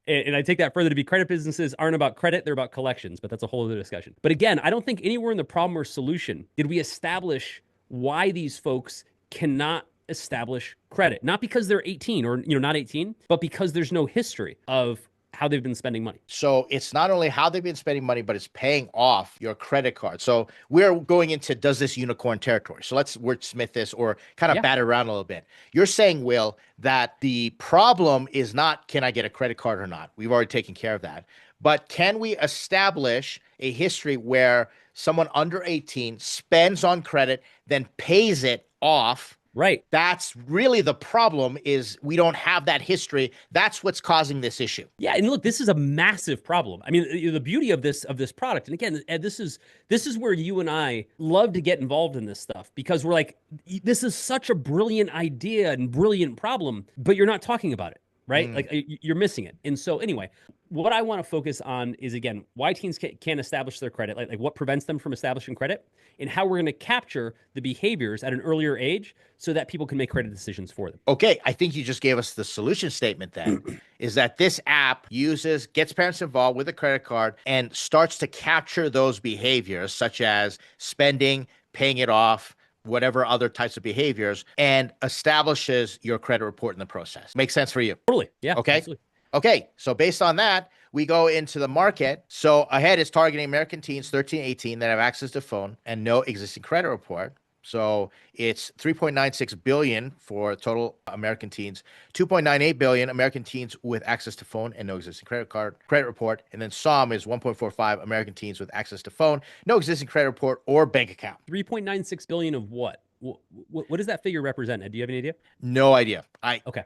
B: And I take that further to be credit businesses aren't about credit, they're about collections, but that's a whole other discussion. But again, I don't think anywhere in the problem or solution did we establish why these folks cannot establish credit. Not because they're 18 or not 18, but because there's no history of how they've been spending money.
A: So it's not only how they've been spending money, but it's paying off your credit card. So we're going into, does this unicorn territory? So let's wordsmith this or kind of bat it around a little bit. You're saying, Will, that the problem is not, can I get a credit card or not? We've already taken care of that. But can we establish a history where someone under 18 spends on credit, then pays it off?
B: Right.
A: That's really the problem, is we don't have that history. That's what's causing this issue.
B: Yeah, and look, this is a massive problem. I mean, the beauty of this product, and again, Ed, this is where you and I love to get involved in this stuff, because we're like, this is such a brilliant idea and brilliant problem, but you're not talking about it, right? Like you're missing it. And so anyway, what I want to focus on is, again, why teens can't establish their credit, like what prevents them from establishing credit, and how we're going to capture the behaviors at an earlier age so that people can make credit decisions for them.
A: Okay, I think you just gave us the solution statement then, is that this app gets parents involved with a credit card and starts to capture those behaviors, such as spending, paying it off, whatever other types of behaviors, and establishes your credit report in the process. Makes sense for you?
B: Totally. Yeah.
A: Okay.
B: Absolutely.
A: Okay, so based on that, we go into the market. So Ahead is targeting American teens 13, 18 that have access to phone and no existing credit report. So it's 3.96 billion for total American teens, 2.98 billion American teens with access to phone and no existing credit report. And then SOM is 1.45 American teens with access to phone, no existing credit report or bank account.
B: 3.96 billion of what? What does that figure represent? Do you have any idea?
A: No idea.
B: Okay.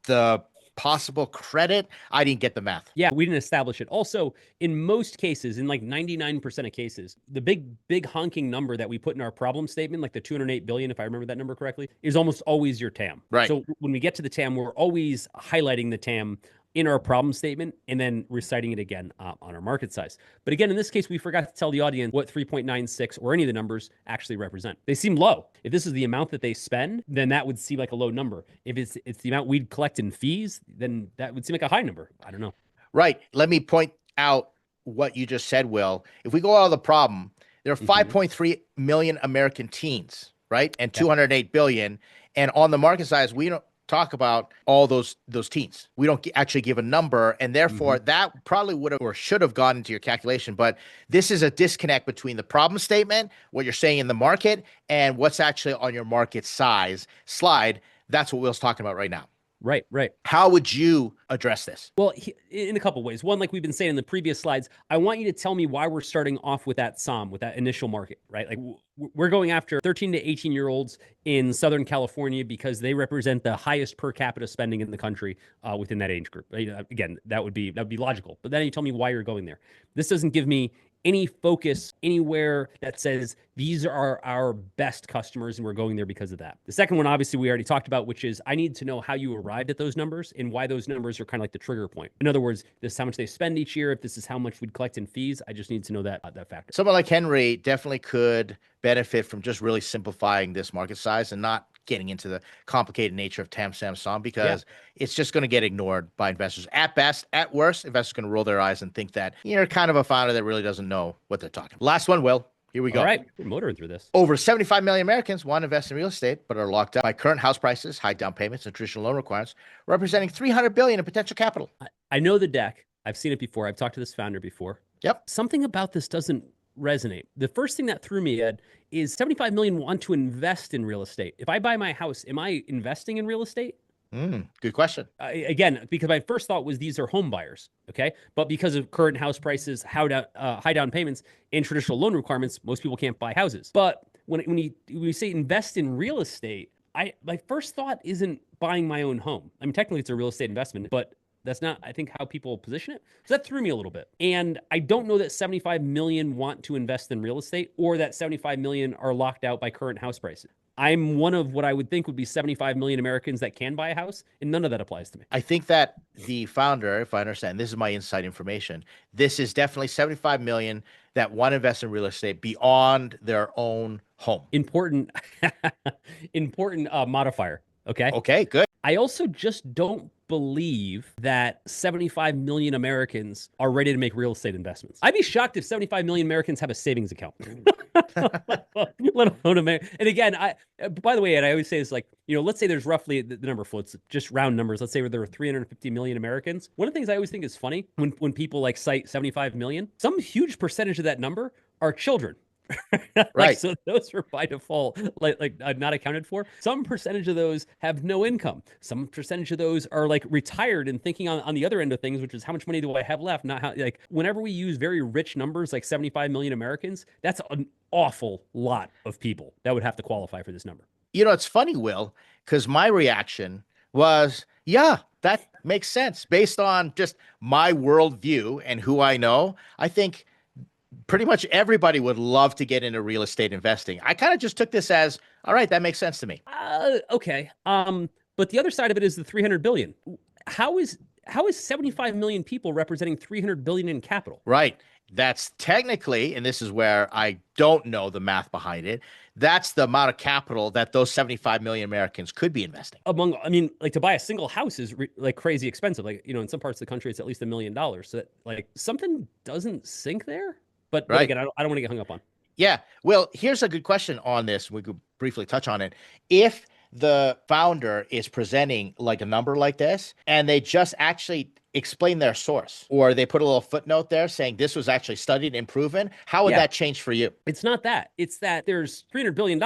A: The possible credit, I didn't get the math.
B: Yeah, we didn't establish it. Also, in most cases, in like 99% of cases, the big honking number that we put in our problem statement, like the 208 billion, if I remember that number correctly, is almost always your TAM.
A: Right.
B: So when we get to the TAM, we're always highlighting the TAM in our problem statement and then reciting it again on our market size. But again, in this case, we forgot to tell the audience what 3.96 or any of the numbers actually represent. They seem low. If this is the amount that they spend, then that would seem like a low number. If it's the amount we'd collect in fees, then that would seem like a high number. I don't know.
A: Right. Let me point out what you just said, Will. If we go out of the problem, there are 5.3 million American teens, right? And 208 billion. And on the market size, we don't talk about all those teens. We don't actually give a number, and therefore that probably would have or should have gone into your calculation. But this is a disconnect between the problem statement, what you're saying in the market, and what's actually on your market size slide. That's what Will's talking about right now.
B: Right.
A: How would you address this?
B: Well, in a couple of ways. One, like we've been saying in the previous slides, I want you to tell me why we're starting off with that SOM, with that initial market, right? Like we're going after 13 to 18-year-olds in Southern California because they represent the highest per capita spending in the country within that age group. Again, that would be logical. But then you tell me why you're going there. This doesn't give me any focus anywhere that says these are our best customers and we're going there because of that. The second one, obviously, we already talked about, which is I need to know how you arrived at those numbers and why those numbers are kind of like the trigger point. In other words, this is how much they spend each year. If this is how much we'd collect in fees, I just need to know that factor.
A: Someone like Henry definitely could benefit from just really simplifying this market size and not getting into the complicated nature of TAM, SAM, SOM, because it's just going to get ignored by investors. At best, at worst, investors are going to roll their eyes and think that you're kind of a founder that really doesn't know what they're talking about. Last one, Will. Here we go.
B: All right, we're motoring through this.
A: Over 75 million Americans want to invest in real estate, but are locked up by current house prices, high down payments, and traditional loan requirements, representing 300 billion in potential capital.
B: I know the deck. I've seen it before. I've talked to this founder before.
A: Yep.
B: Something about this doesn't resonate. The first thing that threw me, Ed, is 75 million want to invest in real estate. If I buy my house, am I investing in real estate?
A: Good question.
B: Again, because my first thought was these are home buyers, okay? But because of current house prices, high down payments, and traditional loan requirements, most people can't buy houses. But when you say invest in real estate, my first thought isn't buying my own home. I mean, technically it's a real estate investment, but that's not, I think, how people position it. So that threw me a little bit. And I don't know that 75 million want to invest in real estate or that 75 million are locked out by current house prices. I'm one of what I would think would be 75 million Americans that can buy a house, and none of that applies to me.
A: I think that the founder, if I understand, this is my inside information. This is definitely 75 million that want to invest in real estate beyond their own home.
B: Important, important modifier. Okay.
A: Okay, good.
B: I also just don't believe that 75 million Americans are ready to make real estate investments. I'd be shocked if 75 million Americans have a savings account. Let alone America. And again, by the way, and I always say this, like, let's say there's roughly the number floats, just round numbers. Let's say there are 350 million Americans. One of the things I always think is funny when people like cite 75 million, some huge percentage of that number are children.
A: Right.
B: So those are by default not accounted for. Some percentage of those have no income. Some percentage of those are like retired and thinking on the other end of things, which is how much money do I have left? Not how, like, whenever we use very rich numbers like 75 million Americans, that's an awful lot of people that would have to qualify for this number.
A: It's funny, Will, because my reaction was, yeah, that makes sense based on just my worldview and who I know. I think pretty much everybody would love to get into real estate investing. I kind of just took this as, all right, that makes sense to me.
B: Okay. But the other side of it is the 300 billion. How is 75 million people representing 300 billion in capital?
A: Right. That's technically, and this is where I don't know the math behind it, that's the amount of capital that those 75 million Americans could be investing.
B: To buy a single house is like crazy expensive. Like, in some parts of the country, it's at least $1 million. So that, like, something doesn't sync there. But again, I don't want to get hung up on.
A: Yeah. Well, here's a good question on this. We could briefly touch on it. If the founder is presenting like a number like this, and they just actually explain their source, or they put a little footnote there saying this was actually studied and proven, how would that change for you?
B: It's not that. It's that there's $300 billion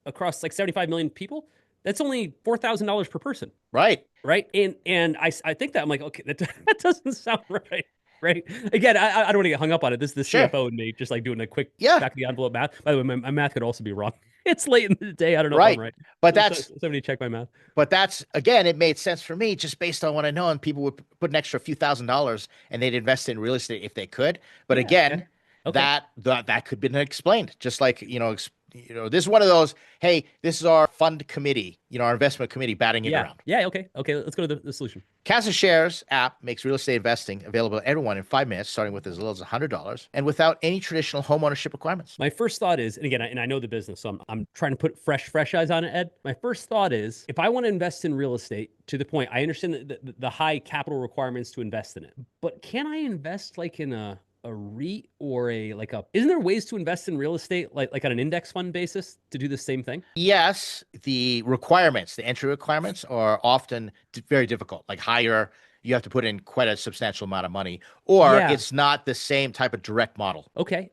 B: across like 75 million people. That's only $4,000 per person.
A: Right.
B: Right. And I think that I'm like, okay, that doesn't sound right. Right. Again, I don't want to get hung up on it. This is the CFO and me just like doing a quick back of the envelope math. By the way, my math could also be wrong. It's late in the day. I don't know if I'm right.
A: But that's
B: somebody check my math.
A: But that's, again, it made sense for me just based on what I know. And people would put an extra few $1,000s and they'd invest in real estate if they could. But again, that could be explained. Just like, this is one of those, hey, this is our fund committee, our investment committee batting it around.
B: Yeah. Okay. Let's go to the solution.
A: Casa Shares app makes real estate investing available to everyone in 5 minutes, starting with as little as $100 and without any traditional home ownership requirements.
B: My first thought is, and again, I know the business, so I'm trying to put fresh eyes on it, Ed. My first thought is, if I want to invest in real estate, to the point, I understand the high capital requirements to invest in it, but can I invest like in a REIT or isn't there ways to invest in real estate like on an index fund basis to do the same thing?
A: Yes, the entry requirements are often very difficult, like higher. You have to put in quite a substantial amount of money, or it's not the same type of direct model.
B: Okay.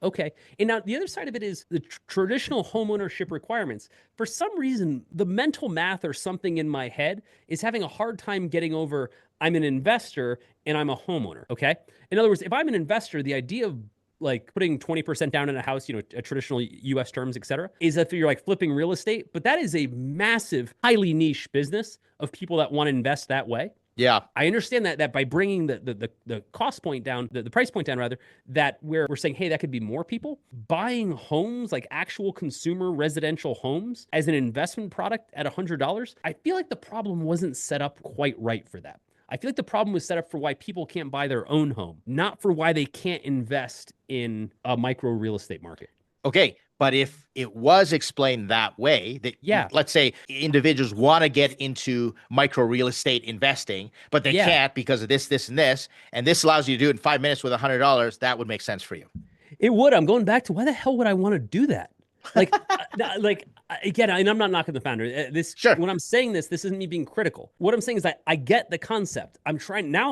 B: And now the other side of it is the traditional home ownership requirements. For some reason, the mental math or something in my head is having a hard time getting over I'm an investor and I'm a homeowner. Okay. In other words, if I'm an investor, the idea of like putting 20% down in a house, a traditional US terms, et cetera, is that you're like flipping real estate. But that is a massive, highly niche business of people that want to invest that way.
A: Yeah.
B: I understand that by bringing the cost point down, the price point down rather, that we're saying, hey, that could be more people buying homes, like actual consumer residential homes as an investment product at $100. I feel like the problem wasn't set up quite right for that. I feel like the problem was set up for why people can't buy their own home, not for why they can't invest in a micro real estate market.
A: Okay. But if it was explained that way, that let's say individuals want to get into micro real estate investing, but they can't because of this, and this allows you to do it in 5 minutes with $100, that would make sense for you.
B: It would. I'm going back to why the hell would I want to do that? Like, again, and I'm not knocking the founder. When I'm saying this isn't me being critical. What I'm saying is that I get the concept. I'm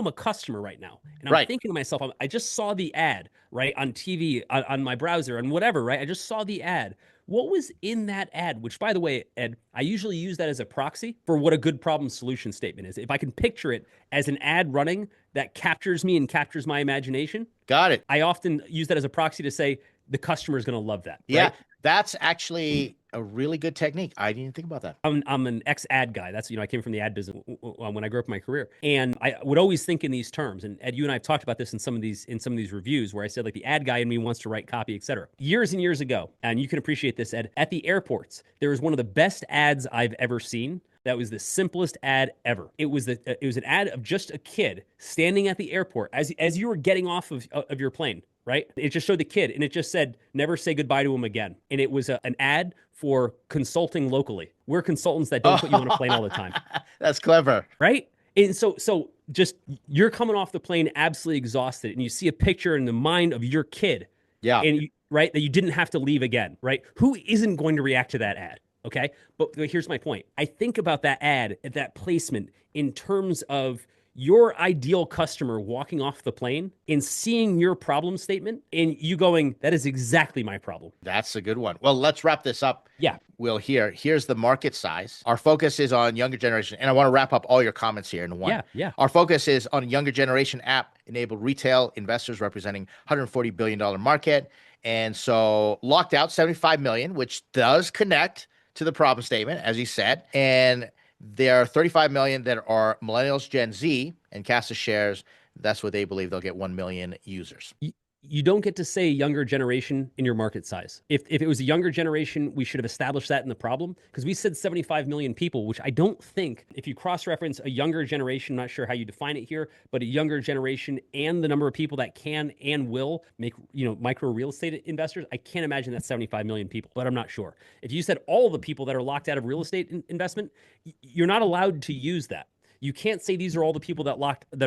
B: a customer right now. And I'm thinking to myself, I just saw the ad, right, on TV, on my browser and whatever, right? I just saw the ad. What was in that ad? Which, by the way, Ed, I usually use that as a proxy for what a good problem solution statement is. If I can picture it as an ad running that captures me and captures my imagination.
A: Got it.
B: I often use that as a proxy to say, the customer is going to love that. Right?
A: Yeah. That's actually a really good technique. I didn't think about that.
B: I'm an ex-ad guy. That's, I came from the ad business when I grew up in my career. And I would always think in these terms. And Ed, you and I have talked about this in some of these reviews where I said like the ad guy in me wants to write copy, et cetera. Years and years ago, and you can appreciate this, Ed, at the airports, there was one of the best ads I've ever seen. That was the simplest ad ever. It was an ad of just a kid standing at the airport as you were getting off of your plane, right? It just showed the kid and it just said, never say goodbye to him again. And it was an ad for consulting locally. We're consultants that don't put you on a plane all the time.
A: That's clever.
B: Right? And so just you're coming off the plane absolutely exhausted and you see a picture in the mind of your kid.
A: Yeah.
B: And right, that you didn't have to leave again, right? Who isn't going to react to that ad? Okay. But here's my point. I think about that ad, that placement in terms of your ideal customer walking off the plane and seeing your problem statement and you going, that is exactly my problem.
A: That's a good one. Well, let's wrap this up.
B: Yeah.
A: Will, here's the market size. Our focus is on younger generation. And I want to wrap up all your comments here in one.
B: Yeah.
A: Our focus is on younger generation app-enabled retail investors representing $140 billion market. And so locked out 75 million, which does connect to the problem statement, as you said. And there are 35 million that are millennials, Gen Z, and Casa shares. That's what they believe they'll get 1 million users.
B: You don't get to say younger generation in your market size. If it was a younger generation, we should have established that in the problem because we said 75 million people, which I don't think if you cross-reference a younger generation, I'm not sure how you define it here, but a younger generation and the number of people that can and will make, micro real estate investors, I can't imagine that's 75 million people, but I'm not sure. If you said all the people that are locked out of real estate investment, you're not allowed to use that. You can't say these are all the people that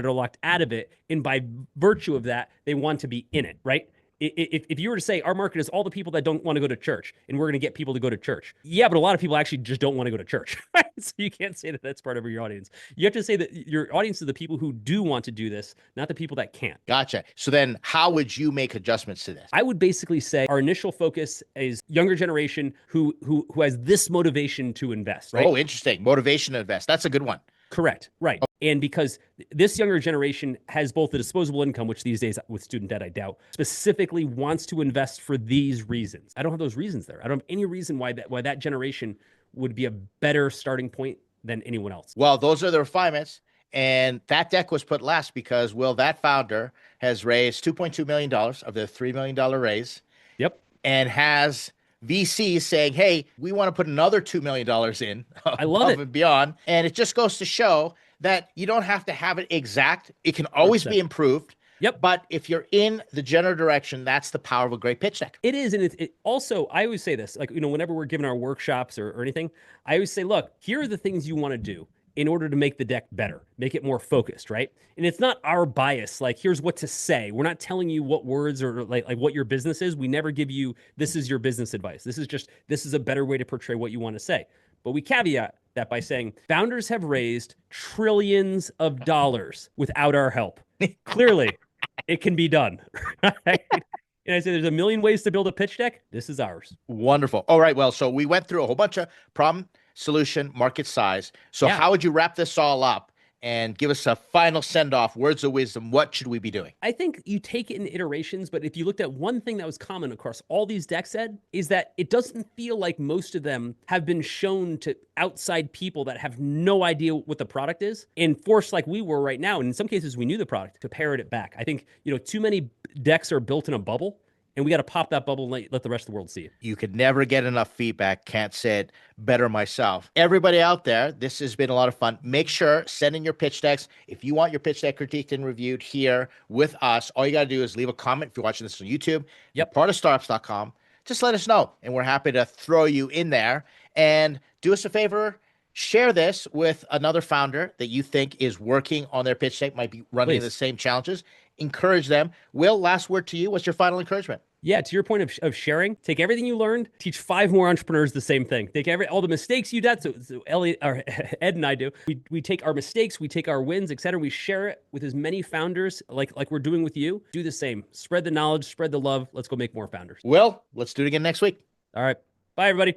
B: are locked out of it, and by virtue of that, they want to be in it, right? If you were to say our market is all the people that don't want to go to church, and we're going to get people to go to church, yeah, but a lot of people actually just don't want to go to church, right? So you can't say that that's part of your audience. You have to say that your audience is the people who do want to do this, not the people that can't.
A: Gotcha. So then, how would you make adjustments to this?
B: I would basically say our initial focus is younger generation who has this motivation to invest. Right?
A: Oh, interesting. Motivation to invest. That's a good one.
B: Correct. Right. And because this younger generation has both the disposable income, which these days with student debt, I doubt, specifically wants to invest for these reasons. I don't have those reasons there. I don't have any reason why that generation would be a better starting point than anyone else.
A: Well, those are the refinements. And that deck was put last because, that founder has raised $2.2 million of the $3 million raise.
B: Yep.
A: And has VCs saying, hey, we want to put another $2 million in.
B: I love it.
A: And beyond. And it just goes to show that you don't have to have it exact. It can always 100%. Be improved.
B: Yep.
A: But if you're in the general direction, that's the power of a great pitch deck.
B: It is. And it also, I always say this, like, whenever we're giving our workshops or anything, I always say, look, here are the things you want to do in order to make the deck better, make it more focused, right? And it's not our bias, like, here's what to say. We're not telling you what words or like what your business is. We never give you, this is your business advice. This is a better way to portray what you want to say. But we caveat that by saying, founders have raised trillions of dollars without our help. Clearly, it can be done, right? And I say there's a million ways to build a pitch deck. This is ours.
A: Wonderful. All right, well, so we went through a whole bunch of problem, solution, market size. So how would you wrap this all up and give us a final send-off, words of wisdom? What should we be doing?
B: I think you take it in iterations, but if you looked at one thing that was common across all these decks, Ed, is that it doesn't feel like most of them have been shown to outside people that have no idea what the product is and forced like we were right now. And in some cases, we knew the product to parrot it back. I think, too many decks are built in a bubble. And we got to pop that bubble and let the rest of the world see it. You
A: could never get enough feedback. Can't say it better myself. Everybody out there, this has been a lot of fun. Make sure, send in your pitch decks. If you want your pitch deck critiqued and reviewed here with us, all you got to do is leave a comment. If you're watching this on YouTube, part of Startups.com, just let us know. And we're happy to throw you in there. And do us a favor, share this with another founder that you think is working on their pitch deck, might be running the same challenges. Encourage them. Will, last word to you. What's your final encouragement?
B: Yeah, to your point of sharing, take everything you learned, teach 5 more entrepreneurs the same thing. Take all the mistakes you did. So Elliot, or Ed and I do. We take our mistakes, we take our wins, et cetera. We share it with as many founders like we're doing with you. Do the same. Spread the knowledge, spread the love. Let's go make more founders.
A: Will, let's do it again next week.
B: All right. Bye, everybody.